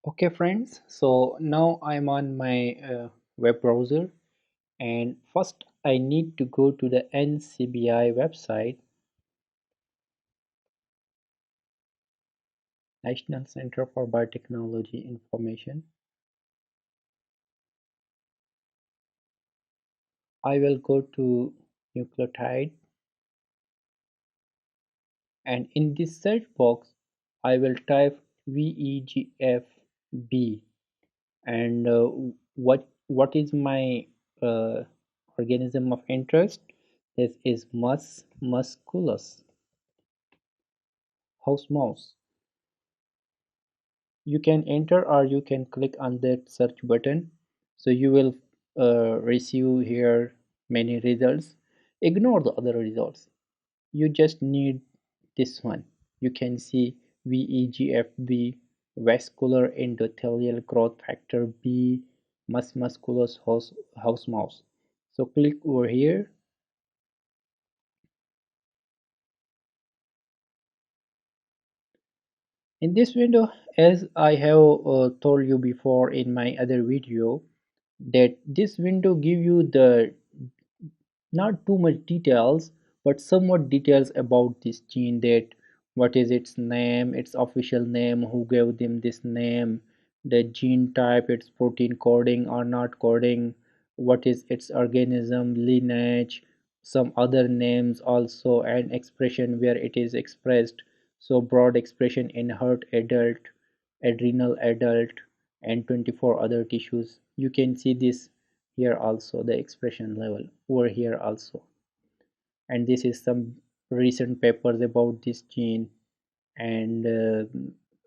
Okay friends, so now I'm on my web browser, and first I need to go to the NCBI website, National Center for Biotechnology Information. I will go to nucleotide, and in this search box I will type VEGFB, and what is my uh, organism of interest. This is musculus, house mouse. You can enter or you can click on that search button, so you will receive here many results. Ignore the other results, you just need this one. You can see VEGFB, vascular endothelial growth factor B, musculus house mouse. So click over here. In this window, as I have told you before in my other video, that this window give you the not too much details, but somewhat details about this gene, that what is its name, its official name, who gave them this name, the gene type, its protein coding or not coding, what is its organism lineage, some other names also, and expression where it is expressed. So broad expression in heart adult, adrenal adult, and 24 other tissues. You can see this here also, the expression level over here also. And this is some recent papers about this gene, and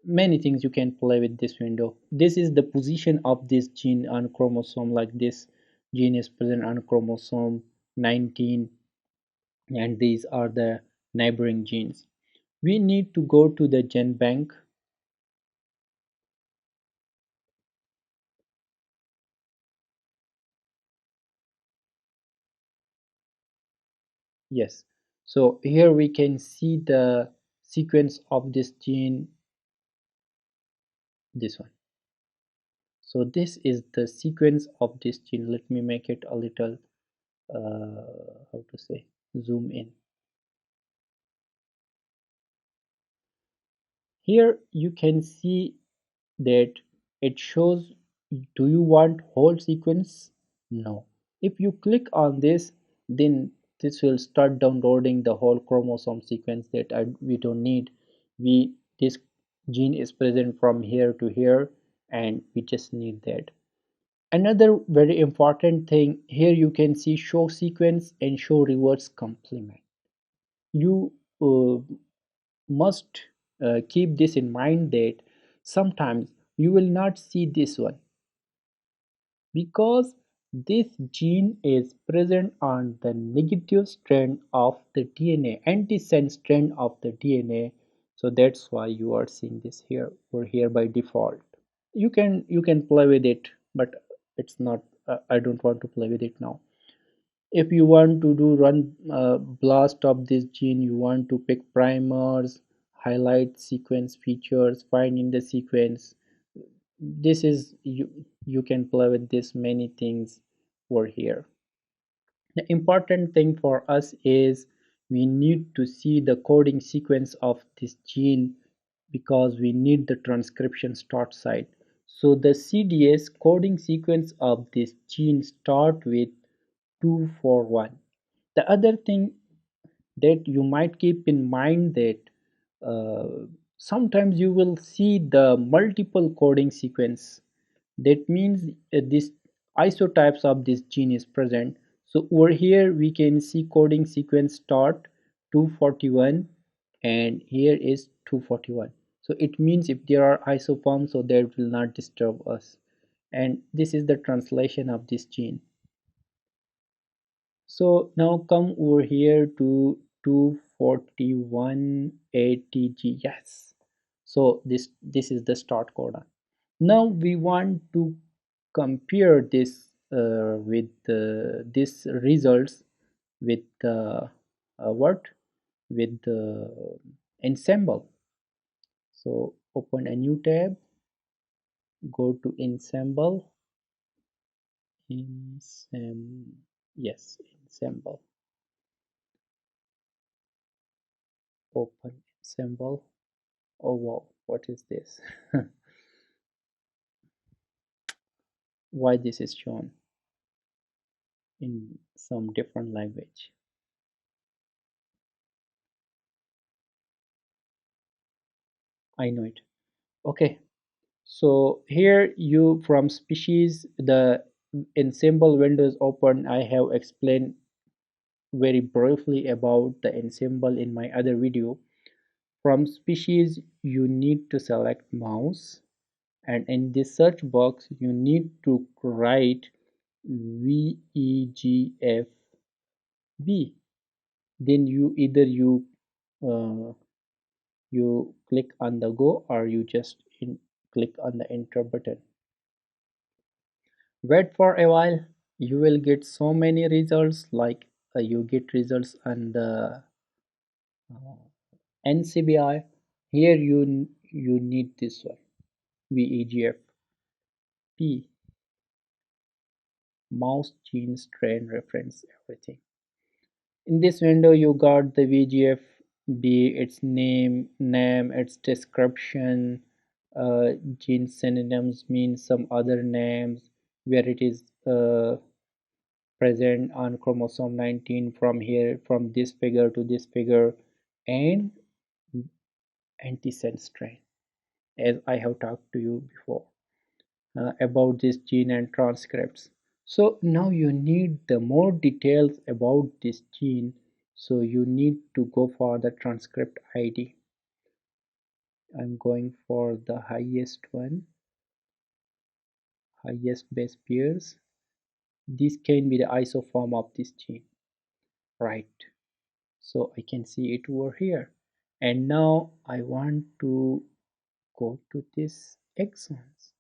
many things you can play with this window. This is the position of this gene on chromosome, like this gene is present on chromosome 19, and these are the neighboring genes. We need to go to the gen bank. Yes, so here we can see the sequence of this gene, this one. So this is the sequence of this gene. Let me make it a little how to say, zoom in. Here you can see that it shows, do you want whole sequence? No. If you click on this, then this will start downloading the whole chromosome sequence that we don't need. This gene is present from here to here, and we just need that. Another very important thing here, you can see show sequence and show reverse complement. You must keep this in mind, that sometimes you will not see this one because this gene is present on the negative strand of the DNA, antisense strand of the DNA. So that's why you are seeing this here or here by default. You can play with it, but it's not. I don't want to play with it now. If you want to do run blast of this gene, you want to pick primers, highlight sequence features, find in the sequence. This is you can play with this many things over here. The important thing for us is we need to see the coding sequence of this gene, because we need the transcription start site. So the CDS coding sequence of this gene start with 241. The other thing that you might keep in mind, that sometimes you will see the multiple coding sequence. That means this isotypes of this gene is present. So over here we can see coding sequence start 241, and here is 241. So it means if there are isoforms, so that will not disturb us. And this is the translation of this gene. So now come over here to 241 ATG. Yes. So this is the start codon. Now we want to compare this with this results with what, with the Ensembl. So open a new tab, Go to Ensembl. Ensem yes, Ensembl. Open Ensembl. Oh wow, what is this? Why this is shown in some different language? I know it. Okay, so here you from species the ensemble window is open. I have explained very briefly about the ensemble in my other video. From species you need to select mouse, and in this search box you need to write VEGFB. Then uh, you click on the go, or you just click on the enter button. Wait for a while, you will get so many results, like you get results on the uh, NCBI. Here you need this one, VEGFP, mouse gene strain reference, everything. In this window you got the VEGF-B, its name, its description, gene synonyms means some other names, where it is present on chromosome 19, from here, from this figure to this figure, and antisense strain, as I have talked to you before about this gene and transcripts. So now you need the more details about this gene, so you need to go for the transcript ID. I'm going for the highest one, highest base pairs. This can be the isoform of this gene, right? So I can see it over here. And now I want to go to this exons.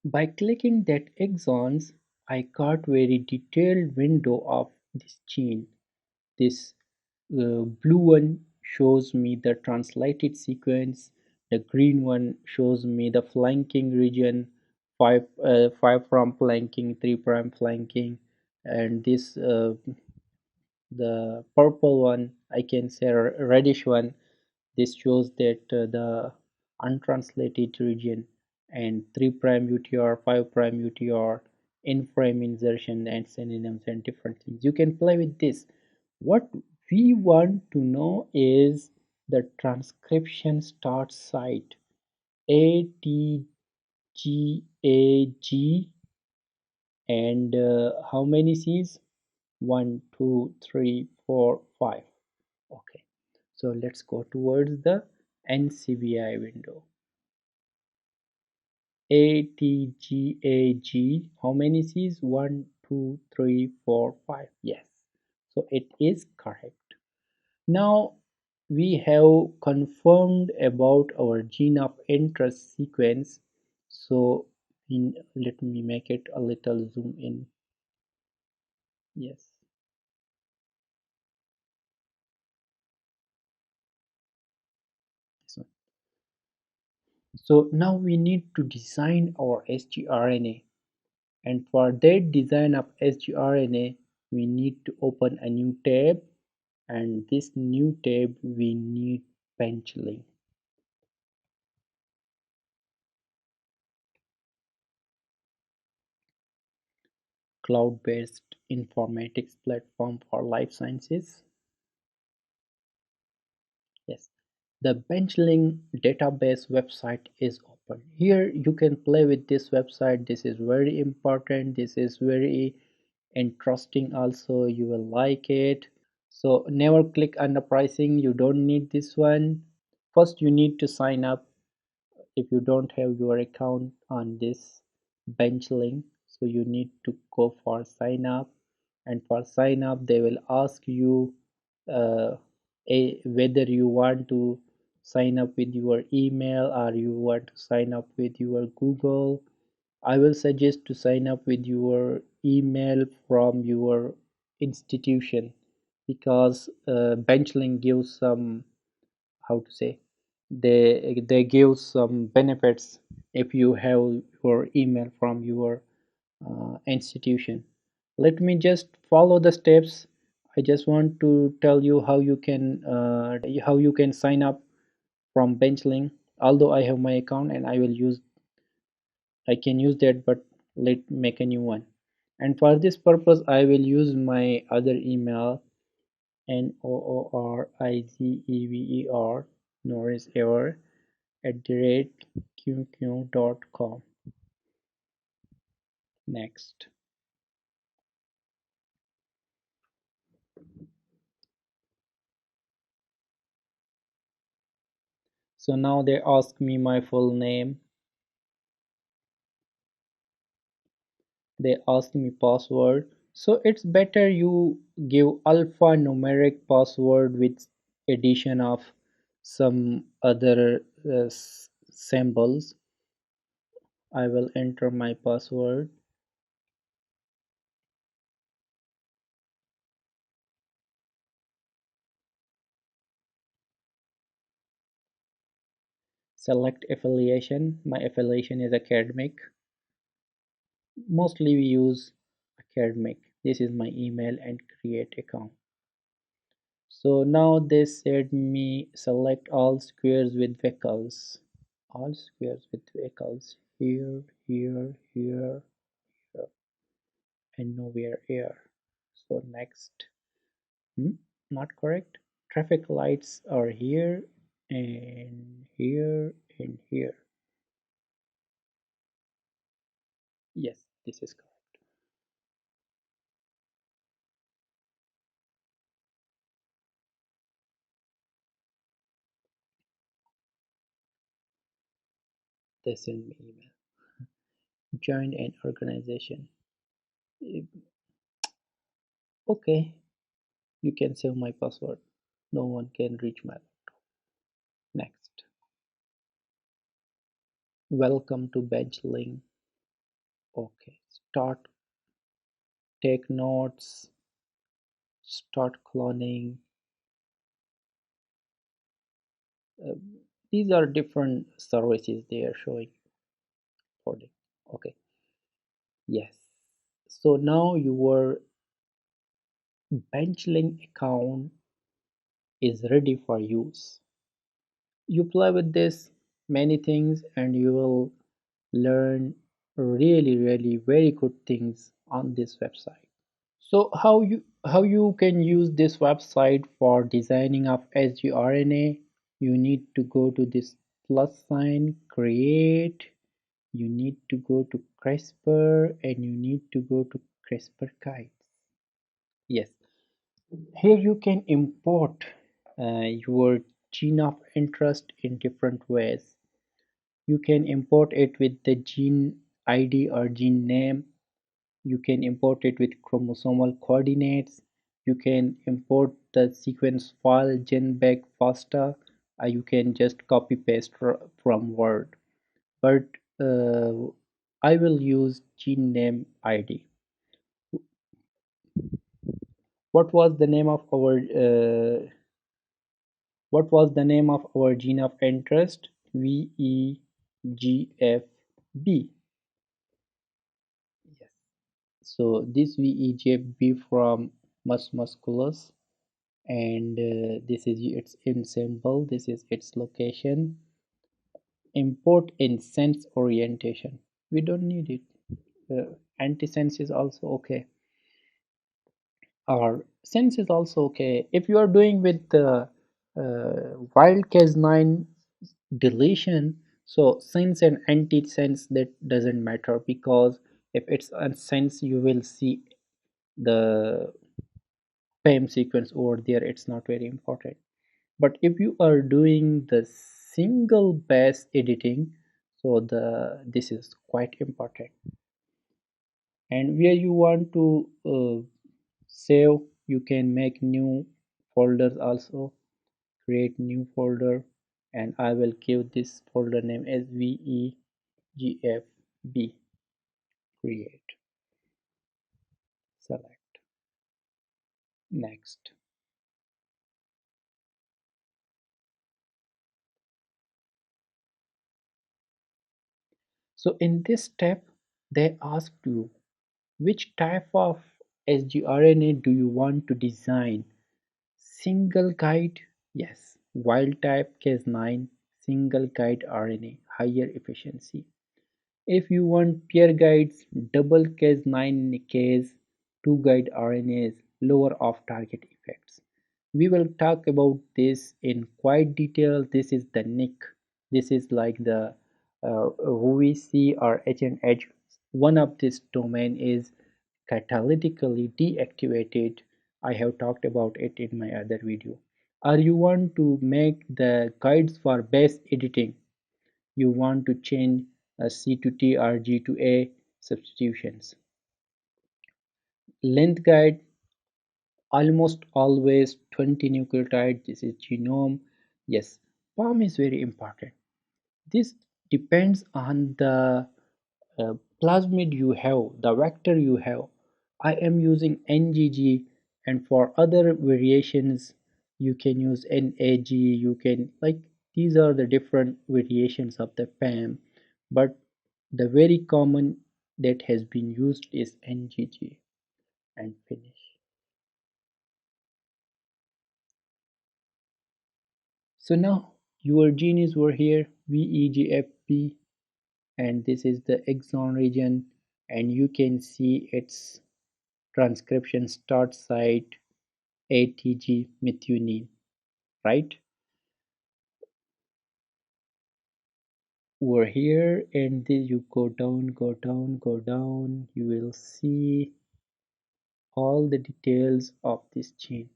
By clicking that exons, I got very detailed window of this gene. This blue one shows me the translated sequence, the green one shows me the flanking region, 5 from flanking, 3 prime flanking, and this the purple one, I can say reddish one, this shows that the untranslated region, and 3 prime UTR, 5 prime UTR, in frame insertion and synonyms and different things. You can play with this. What we want to know is the transcription start site, ATGAG, and how many C's? 1, 2, 3, 4, 5. Okay, so let's go towards the NCBI window. ATGAG, how many C's? 1, 2, 3, 4, 5. Yes, so it is correct. Now we have confirmed about our gene of interest sequence. So let me make it a little zoom in. Yes, this one. So now we need to design our sgRNA, and for that design of sgRNA we need to open a new tab, and this new tab we need Benchling. Cloud-based informatics platform for life sciences. Yes, the Benchling database website is open. Here you can play with this website. This is very important. This is very interesting also. You will like it. So never click on the pricing. You don't need this one. First you need to sign up if you don't have your account on this Benchling. So you need to go for sign up, and for sign up they will ask you uh, whether you want to sign up with your email or you want to sign up with your Google. I will suggest to sign up with your email from your institution. because Benchling gives some, how to say, they give some benefits if you have your email from your institution. Let me just follow the steps. I just want to tell you how you can sign up from Benchling. Although I have my account and I can use that, but let make a new one. And for this purpose, I will use my other email, NOORIZEVER, Norris Ever, @qq.com. Next. So now they ask me my full name. They ask me password. So it's better you give alphanumeric password with addition of some other symbols. I will enter my password. Select affiliation. My affiliation is academic. Mostly we use academic. This is my email and create account. So now they said me select all squares with vehicles. All squares with vehicles. Here, here, here, here, and nowhere here. So next. Not correct. Traffic lights are here and here and here. Yes, this is correct. They send me email. Join an organization. Okay, you can save my password. No one can reach my laptop. Next. Welcome to Benchling. Okay, start, take notes, start cloning. Uh, these are different services they are showing for the. Okay, yes. So now your Benchling account is ready for use. You play with this many things and you will learn really very good things on this website. So how you can use this website for designing of sgRNA? You need to go to this plus sign, create. You need to go to CRISPR and you need to go to CRISPR guides. Yes, here you can import your gene of interest in different ways. You can import it with the gene ID or gene name. You can import it with chromosomal coordinates. You can import the sequence file genback FASTA. You can just copy paste from Word. But uh, I will use gene name ID. What was the name of our what was the name of our gene of interest? VEGFB. Yes. So this VEGFB from mus musculus, and this is its ensemble. This is its location. Import in sense orientation. We don't need it. Antisense is also okay. Or sense is also okay. If you are doing with the wild Cas9 deletion, so sense and anti-sense, that doesn't matter, because if it's a sense you will see the PAM sequence over there. It's not very important. But if you are doing the single base editing, so this is quite important. And where you want to save, you can make new folders also. Create new folder, and I will give this folder name as VEGFB. Create, select, next. So in this step, they asked you which type of sgRNA do you want to design? Single guide, yes. Wild type Cas9, single guide RNA, higher efficiency. If you want pair guides, double Cas9 Cas, two guide RNAs, lower off-target effects. We will talk about this in quite detail. This is the nick. This is like the OVC or H&H. One of this domain is catalytically deactivated. I have talked about it in my other video. Or you want to make the guides for base editing. You want to change a C to T or G to A substitutions. Length guide, almost always 20 nucleotides. This is genome. Yes, POM is very important. This depends on the plasmid you have, the vector you have. I am using NGG, and for other variations you can use NAG. You can, like, these are the different variations of the PAM, but the very common that has been used is NGG. And finish. So now your genes were here, VEGFP, and this is the exon region, and you can see its transcription start site ATG methionine, right? Over here, and then you go down, go down, go down, you will see all the details of this gene.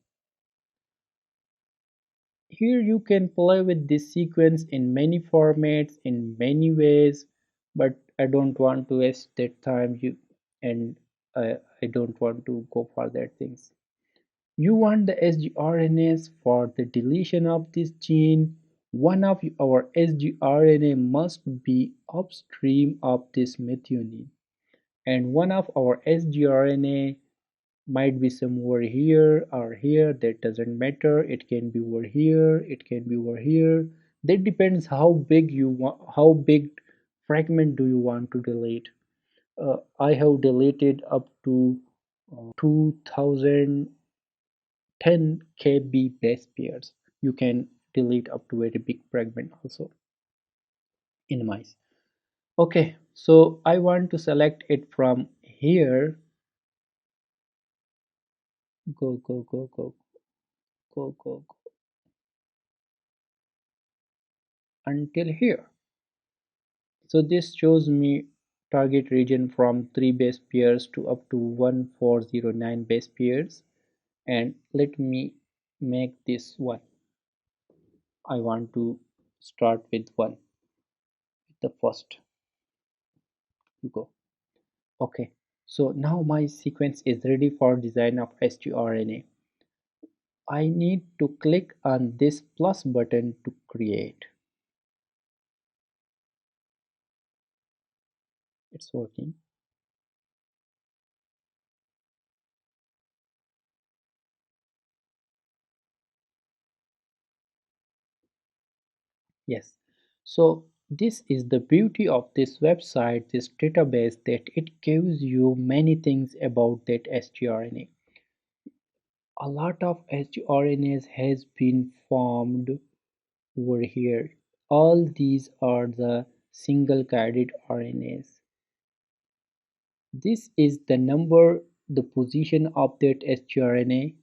Here you can play with this sequence in many formats, in many ways, but I don't want to waste that time and I don't want to go for that things. You want the sgRNAs for the deletion of this gene. One of our sgRNA must be upstream of this methionine, and one of our sgRNA might be somewhere here or here. That doesn't matter. It can be over here, it can be over here. That depends how big you want, how big fragment do you want to delete. I have deleted up to 2010 kb base pairs. You can delete up to very big fragment also in mice. Okay, so I want to select it from here. Go, go, go, go, go, go, go until here. So this shows me target region from 3 base pairs to up to 1409 base pairs, and let me make this one. I want to start with one, the first. You go. Okay, so now my sequence is ready for design of sgRNA. I need to click on this plus button to create. It's working. Yes. So this is the beauty of this website, this database, that it gives you many things about that sgRNA. A lot of sgRNAs has been formed over here. All these are the single guided RNAs. This is the number, the position of that sgRNA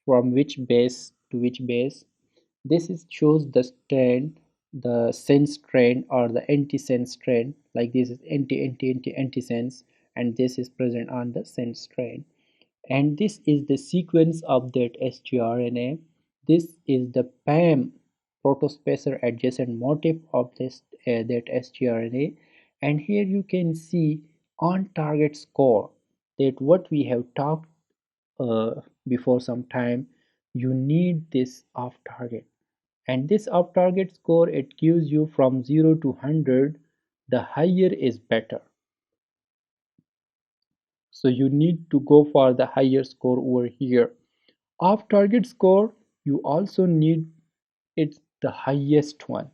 from which base to which base. This is shows the strand, the sense strand or the antisense strand. Like this is antisense, and this is present on the sense strand. And this is the sequence of that sgRNA. This is the PAM, protospacer adjacent motif of this that sgRNA. And here you can see on target score that what we have talked before some time. You need this off target, and this off target score, it gives you from 0 to 100. The higher is better, so you need to go for the higher score over here. Off target score, you also need it's the highest one,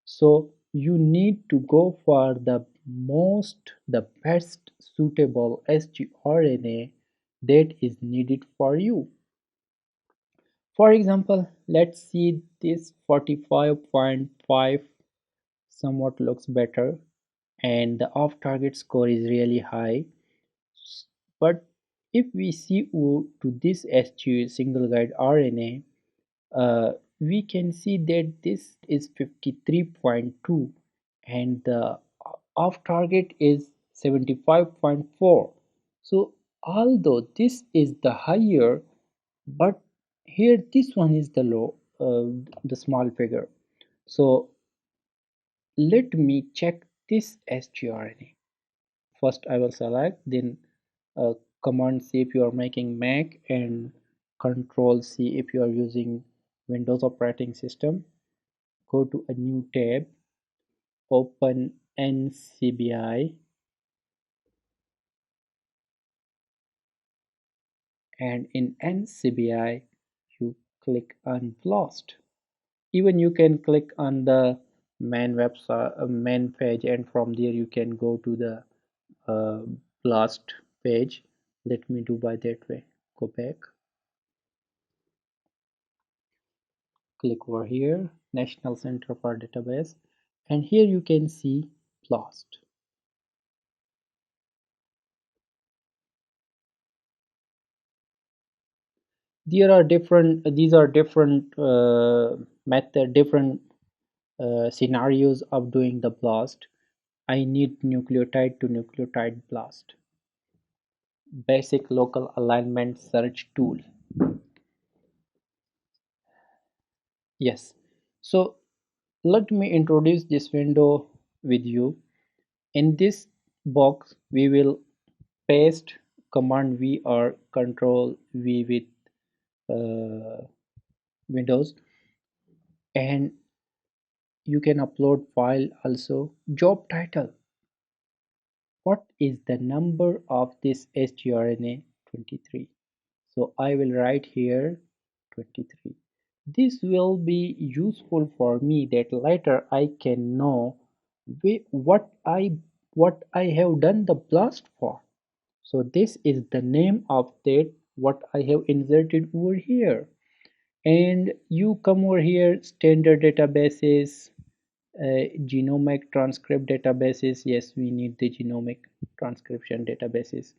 so you need to go for the the best suitable sgRNA that is needed for you. For example, let's see this 45.5 somewhat looks better and the off-target score is really high. But if we see to this SG single guide RNA, we can see that this is 53.2 and the off target is 75.4. So although this is the higher, but here this one is the low, the small figure. So let me check this sgRNA. First I will select, then Command C if you are making Mac, and Control C if you are using Windows operating system. Go to a new tab, open NCBI, and in NCBI you click on BLAST. Even you can click on the main website, main page, and from there you can go to the uh, BLAST page. Let me do by that way. Go back, click over here, National Center for Database, and here you can see BLAST. There are different, these are different different scenarios of doing the BLAST. I need nucleotide to nucleotide BLAST. Basic local alignment search tool. Yes. So let me introduce this window with you. In this box, we will paste Command V or Control V with Windows, and you can upload file also. Job title. What is the number of this sgRNA? 23. So I will write here 23. This will be useful for me that later I can know what I have done the blast for. So this is the name of that what I have inserted over here. And you come over here, standard databases, genomic transcript databases. Yes, we need the genomic transcription databases.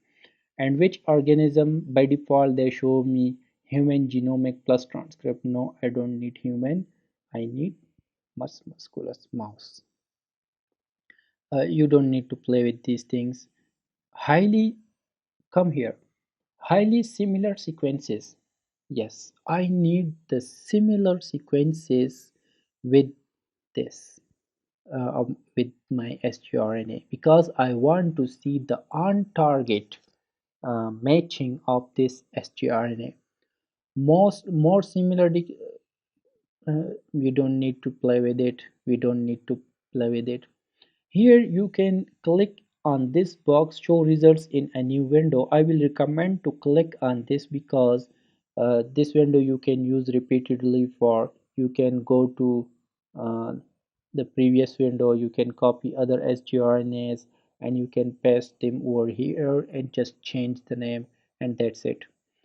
And which organism? By default they show me human genomic plus transcript. No, I don't need human, I need musculus mouse. You don't need to play with these things. Highly, come here, highly similar sequences. Yes, I need the similar sequences with this, with my sgRNA, because I want to see the on target matching of this sgRNA. More similarly, we don't need to play with it. We don't need to play with it. Here you can click on this box, show results in a new window. I will recommend to click on this because this window you can use repeatedly. For you can go to uh, the previous window, you can copy other sgRNAs and you can paste them over here and just change the name, and that's it.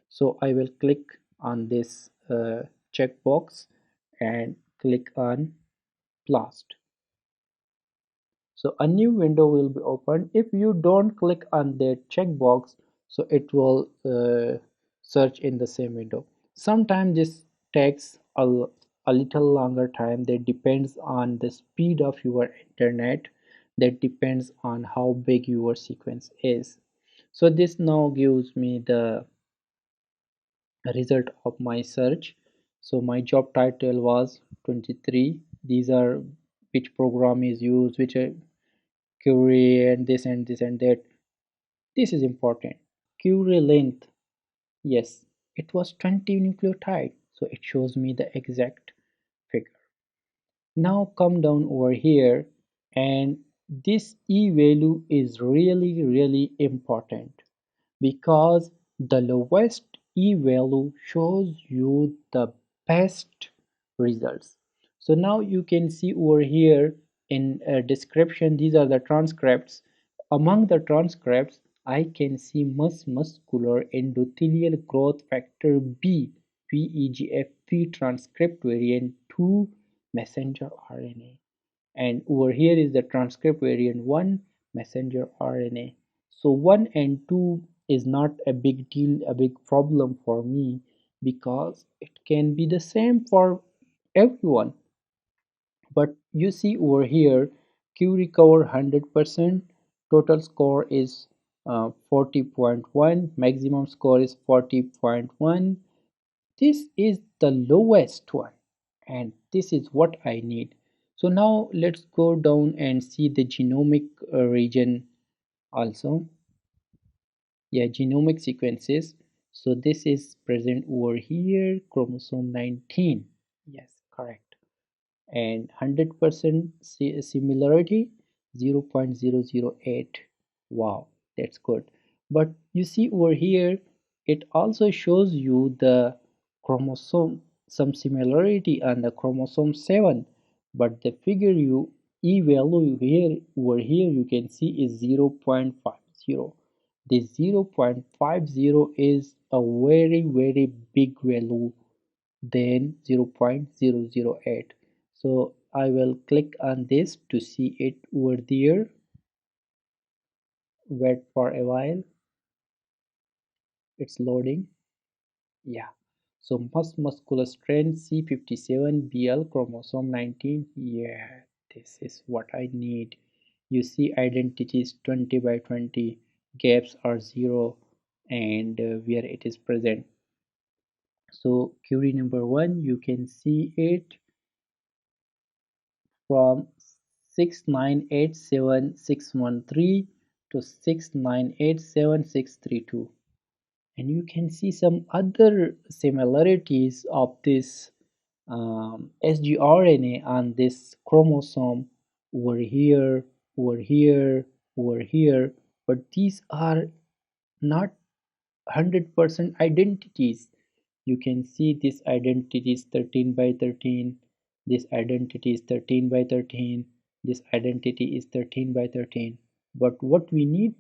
So I will click on this checkbox and click on blast. So a new window will be opened. If you don't click on that checkbox, so it will search in the same window. Sometimes this takes a little longer time. That depends on the speed of your internet. That depends on how big your sequence is. So this now gives me the result of my search. So my job title was 23. These are which program is used, which query, and this and this and that. This is important. Query length, yes, it was 20 nucleotide, so it shows me the exact figure. Now come down over here, and this e value is really important because the lowest e value shows you the best results. So now you can see over here in description, these are the transcripts. Among the transcripts, I can see muscular endothelial growth factor B, VEGF-P transcript variant 2 messenger RNA. And over here is the transcript variant 1 messenger RNA. So 1 and 2 is not a big deal, a big problem for me, because it can be the same for everyone. But you see over here, Q recover 100%, total score is 40.1, maximum score is 40.1. This is the lowest one, and this is what I need. So now let's go down and see the genomic region also. Yeah, genomic sequences. So this is present over here, chromosome 19. Yes, correct. And 100% similarity, 0.008. Wow, that's good. But you see over here, it also shows you the chromosome, some similarity on the chromosome 7, but the figure you e value here over here you can see is 0.50. This 0.50 is a very big value than 0.008. So I will click on this to see it over there. Wait for a while, it's loading. Yeah, so muscular strand C57BL chromosome 19. Yeah, this is what I need. You see identities 20 by 20, gaps are 0, and where it is present. So query number 1, you can see it from 6987613 to 6987632, and you can see some other similarities of this sgRNA on this chromosome over here, over here, over here, but these are not 100% identities. You can see this identity is 13 by 13, this identity is 13 by 13, this identity is 13 by 13, but what we need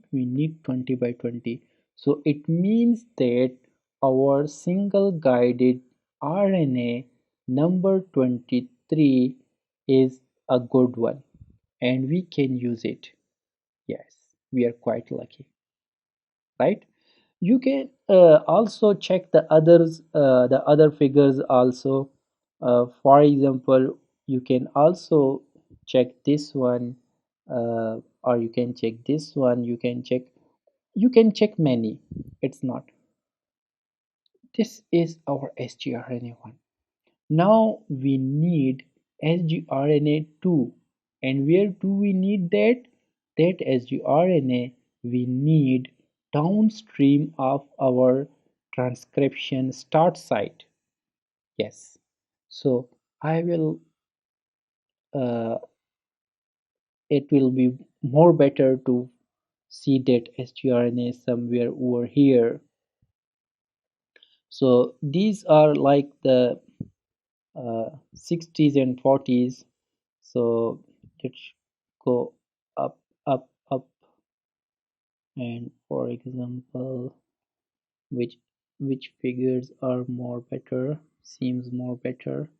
20 by 20. So it means that our single guided RNA number 23 is a good one, and we can use it. Yes, we are quite lucky, right? You can also check the other figures also. For example, you can also check this one, or you can check this one. You can check many. It's not. This is our sgRNA one. Now we need sgRNA2, and where do we need that? That sgRNA we need downstream of our transcription start site. Yes, so I will uh, it will be more better to see that sgRNA somewhere over here. So these are like the 60s and 40s. So let's go up, up, and for example, which figures are more better, seems more better.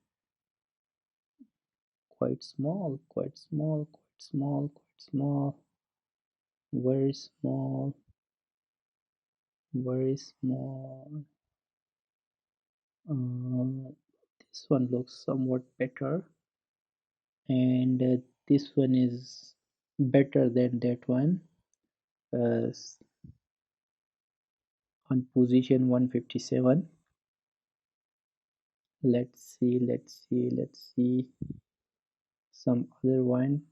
Quite small, quite small, quite small, quite small, very small, very small. This one looks somewhat better, and this one is better than that one. Uh, on position 157. Let's see some other one.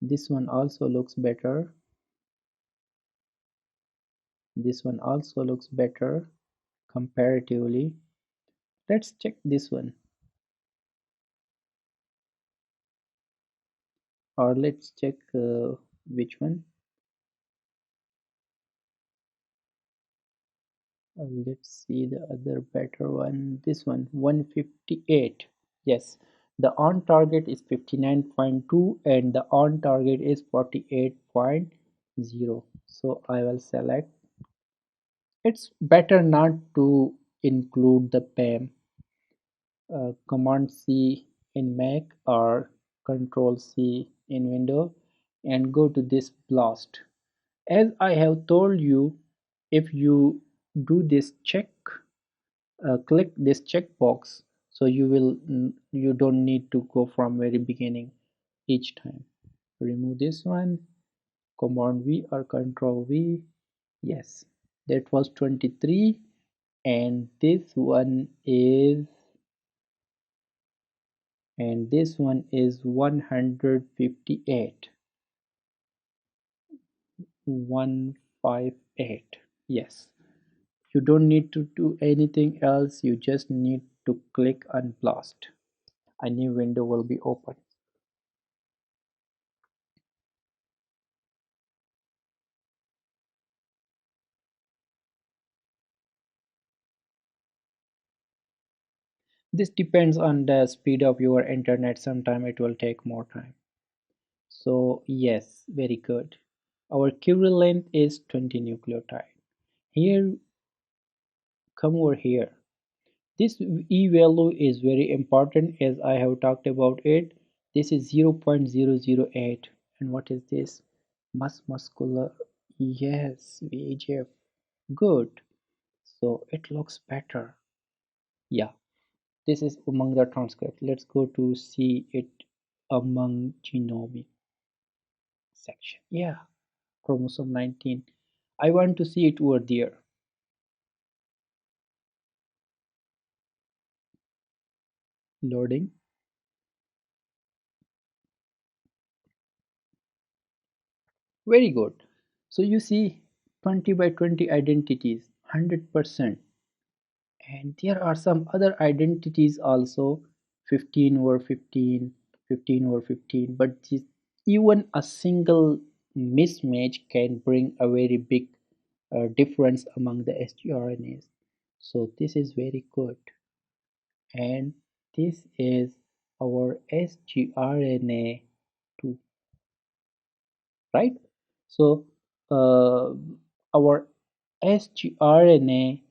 This one also looks better. This one also looks better comparatively. Let's check this one, or let's check which one. Let's see the other better one. This one, 158. Yes, the on target is 59.2 and the on target is 48.0. So I will select. It's better not to include the PAM. Command C in Mac or Control C in Windows and go to this blast. As I have told you, if you do this check, click this checkbox, so you don't need to go from very beginning each time. Remove this one, Command V or Control V. Yes, that was 23, and this one is 158. 158. Yes, you don't need to do anything else, you just need to click on blast. A new window will be open. This depends on the speed of your internet. Sometime it will take more time. So yes, very good. Our Curie length is 20 nucleotide. Here, come over here. This E value is very important as I have talked about it. This is 0.008. And what is this? Muscular. Yes, VHF. Good. So it looks better. Yeah, this is among the transcript. Let's go to see it among genomic section. Yeah, chromosome 19. I want to see it over there. Loading. Very good. So you see 20 by 20 identities, 100%. And there are some other identities also, 15 over 15, 15 over 15. But even a single mismatch can bring a very big difference among the sgRNAs. So this is very good. And this is our sgRNA2, right? So uh, our sgRNA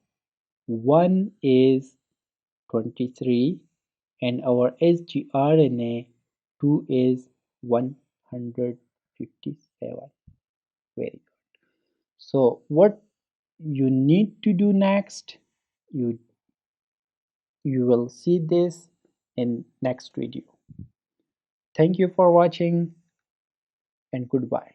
1 is 23 and our sgRNA 2 is 157. Very good. So what you need to do next, you you will see this in next video. Thank you for watching and goodbye.